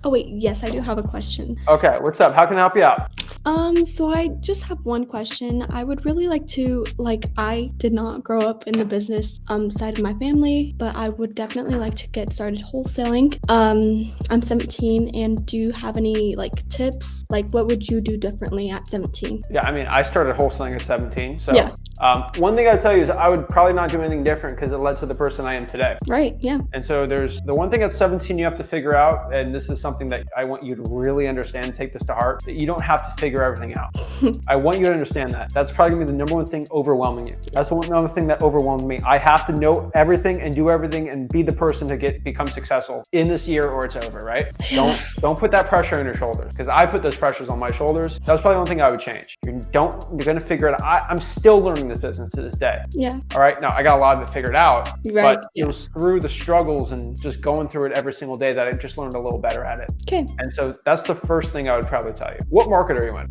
Oh wait, yes, I do have a question. Okay, what's up? How can I help you out? So I just have one question. I would really like to, I did not grow up in the business side of my family, but I would definitely like to get started wholesaling. I'm 17, and do you have any tips? What would you do differently at 17? Yeah, I mean, I started wholesaling at 17. So Yeah. one thing I'd tell you is I would probably not do anything different because it led to the person I am today. Right, yeah. And so there's the one thing at 17 you have to figure out, and this is something that I want you to really understand, take this to heart, that you don't have to figure everything out. I want you to understand that. That's probably gonna be the number one thing overwhelming you. That's the one other thing that overwhelmed me. I have to know everything and do everything and be the person to become successful in this year or it's over, right? Don't put that pressure on your shoulders, because I put those pressures on my shoulders. That was probably one thing I would change. You're gonna figure it out. I'm still learning this business to this day. Yeah. All right, now I got a lot of it figured out, Right. but it was through the struggles and just going through it every single day that I just learned a little better at it. Okay. And so that's the first thing I would probably tell you. What market are you in?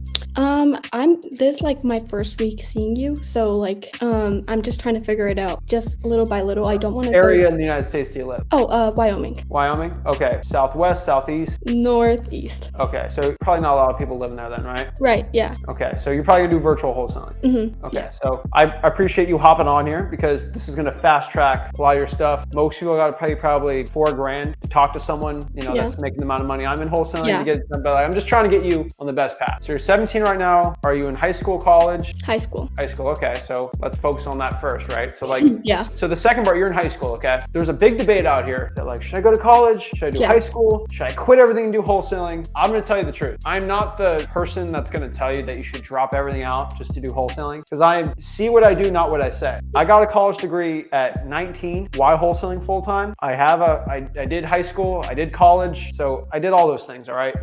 This is my first week seeing you, so I'm just trying to figure it out, just little by little. I don't want to Area in the United States do you live? Oh, Wyoming. Wyoming? Okay. Southwest, southeast? Northeast. Okay, so probably not a lot of people living there then, right? Right, yeah. Okay, so you're probably gonna do virtual wholesaling. Mm-hmm. Okay, Yeah. so I appreciate you hopping on here because this is gonna fast track a lot of your stuff. Most people gotta pay probably $4,000 to talk to someone, that's making the amount of money I'm in wholesaling to get it done. But I'm just trying to get you on the best path. So you're 17 right now. Are you in high school, college? High school. High school, okay. So let's focus on that first, right? So yeah. So the second part, you're in high school, okay? There's a big debate out here that should I go to college? Should I do high school? Should I quit everything and do wholesaling? I'm gonna tell you the truth. I'm not the person that's gonna tell you that you should drop everything out just to do wholesaling, because I see what I do, not what I say. I got a college degree at 19. Why wholesaling full time? I did high school, I did college, so I did all those things, all right?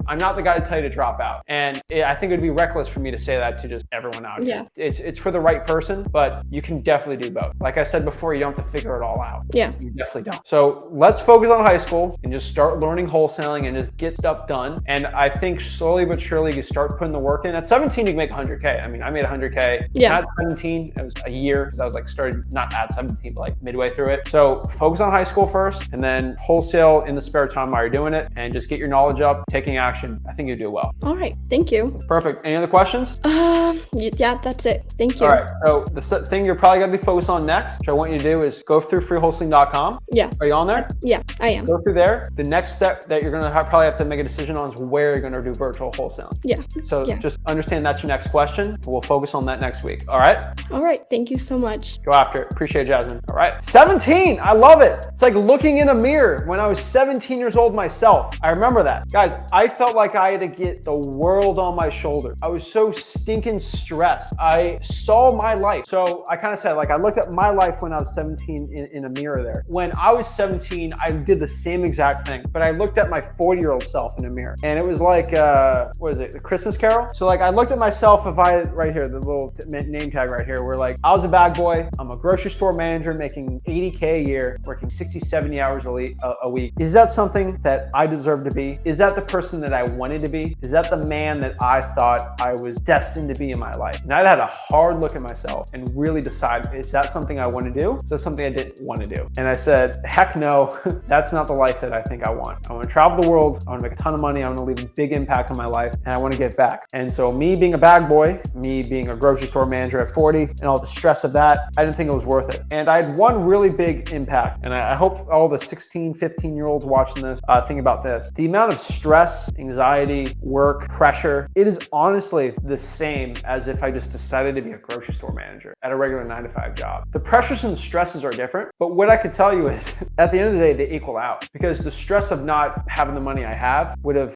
I'm not the guy to tell you to drop out. And I think it would be reckless for me to say that to just everyone out here. It's for the right person, but you can definitely do both. Like I said before, you don't have to figure it all out. Yeah. You definitely don't. So let's focus on high school and just start learning wholesaling and just get stuff done. And I think slowly but surely you start putting the work in. At 17, you can make 100K. I mean, I made 100K. Yeah. At 17, it was a year because I was started not at 17, but midway through it. So focus on high school first and then wholesale in the spare time while you're doing it and just get your knowledge up, taking action. I think you do well. All right. Thank you. Perfect. Any other questions? Yeah, that's it. Thank you. All right. So the thing you're probably going to be focused on next, which I want you to do, is go through freewholesaling.com. Yeah. Are you on there? Yeah, I am. Go through there. The next step that you're going to probably have to make a decision on is where you're going to do virtual wholesaling. Yeah. So just understand that's your next question. We'll focus on that next week. All right? All right. Thank you so much. Go after it. Appreciate it, Jasmine. All right. 17. I love it. It's like looking in a mirror when I was 17 years old myself. I remember that. Guys, I felt like I had to get the world on my shoulder. I was so stinking stressed. I saw my life. So I kind of said, I looked at my life when I was 17 in a mirror there. When I was 17, I did the same exact thing, but I looked at my 40-year-old self in a mirror. And it was like, what is it? The Christmas Carol? So I looked at myself right here, the little name tag right here, where I was a bag boy. I'm a grocery store manager making 80K a year, working 60, 70 hours a week. Is that something that I deserve to be? Is that the person that I wanted to be? Is that the man that I thought I was destined to be in my life? And I had a hard look at myself and really decide, is that something I want to do? Is that something I didn't want to do? And I said, heck no, that's not the life that I think I want. I want to travel the world. I want to make a ton of money. I want to leave a big impact on my life, and I want to get back. And so me being a bag boy, me being a grocery store manager at 40 and all the stress of that, I didn't think it was worth it. And I had one really big impact. And I hope all the 16, 15-year-olds watching this think about this. The amount of stress, anxiety, work, pressure, it is honestly the same as if I just decided to be a grocery store manager at a regular 9-to-5 job. The pressures and the stresses are different, but what I could tell you is at the end of the day, they equal out, because the stress of not having the money I have would have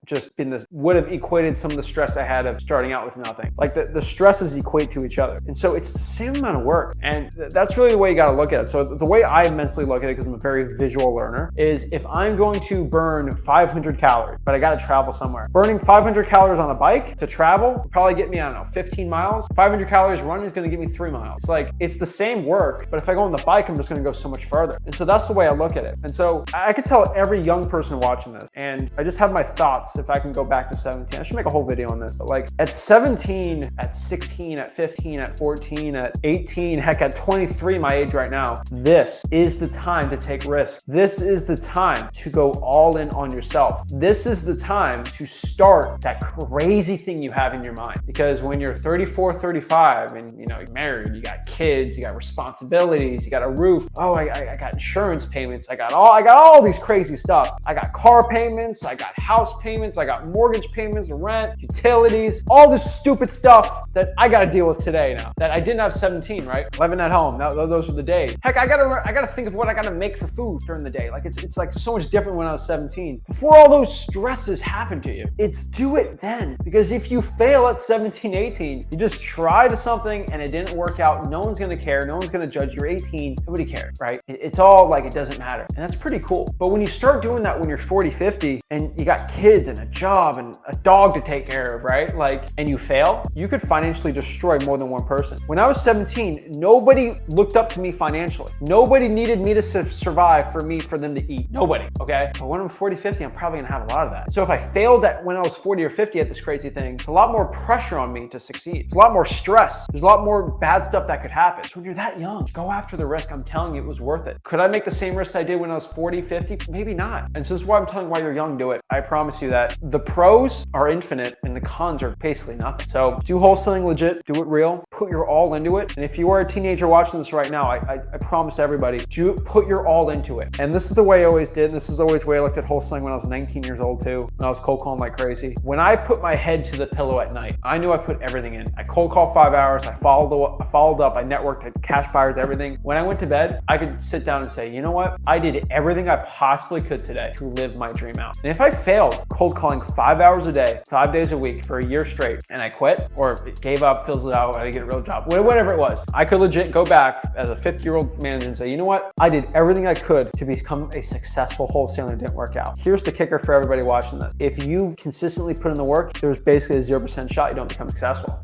equated some of the stress I had of starting out with nothing. The stresses equate to each other. And so it's the same amount of work. And that's really the way you got to look at it. So the way I mentally look at it, because I'm a very visual learner, is if I'm going to burn 500 calories, but I got to travel somewhere, burning 500 calories on a bike to travel will probably get me, 15 miles. 500 calories running is going to give me 3 miles. It's the same work, but if I go on the bike, I'm just going to go so much further. And so that's the way I look at it. And so I could tell every young person watching this, and I just have my thoughts if I can go back to 17. I should make a whole video on this, but at 17, at 16, at 15, at 14, at 18, heck, at 23, my age right now. This is the time to take risks. This is the time to go all in on yourself. This is the time to start that crazy thing you have in your mind. Because when you're 34, 35, and you're married, you got kids, you got responsibilities, you got a roof. Oh, I got insurance payments. I got all these crazy stuff. I got car payments, I got house payments, I got mortgage payments, rent, utilities, all this stupid stuff that I got to deal with today now that I didn't have 17, right? Living at home. Those were the days. Heck, I gotta think of what I gotta make for food during the day. Like it's like so much different when I was 17. Before all those stresses happen to you, it's do it then. Because if you fail at 17, 18, you just tried something and it didn't work out. No one's gonna care. No one's gonna judge. You're 18. Nobody cares, right? It's all like it doesn't matter. And that's pretty cool. But when you start doing that when you're 40, 50, and you got kids and a job and a dog to take care of, right? And you fail, you could financially destroy more than one person. When I was 17, nobody looked up to me financially. Nobody needed me to survive for them to eat. Nobody, okay? But when I'm 40, 50, I'm probably gonna have a lot of that. So if I failed when I was 40 or 50 at this crazy thing, it's a lot more pressure on me to succeed. It's a lot more stress. There's a lot more bad stuff that could happen. So when you're that young, go after the risk. I'm telling you, it was worth it. Could I make the same risks I did when I was 40, 50? Maybe not. And so this is why I'm telling you, while you're young, do it. I promise you that the pros are infinite and the cons are basically nothing. So do wholesaling legit, do it real, put your all into it. And if you are a teenager watching this right now, I promise everybody, put your all into it. And this is the way I always did. This is always the way I looked at wholesaling when I was 19 years old too, when I was cold calling like crazy. When I put my head to the pillow at night, I knew I put everything in. I cold called 5 hours, I followed up, I networked, I had cash buyers, everything. When I went to bed, I could sit down and say, you know what? I did everything I possibly could today to live my dream out. And if I failed cold calling 5 hours a day, 5 days a week for a year straight, and I quit or gave up, fizzled out, I didn't get a real job, whatever it was, I could legit go back as a 50-year-old manager and say, you know what? I did everything I could to become a successful wholesaler. It didn't work out. Here's the kicker for everybody watching this. If you consistently put in the work, there's basically a 0% shot you don't become successful.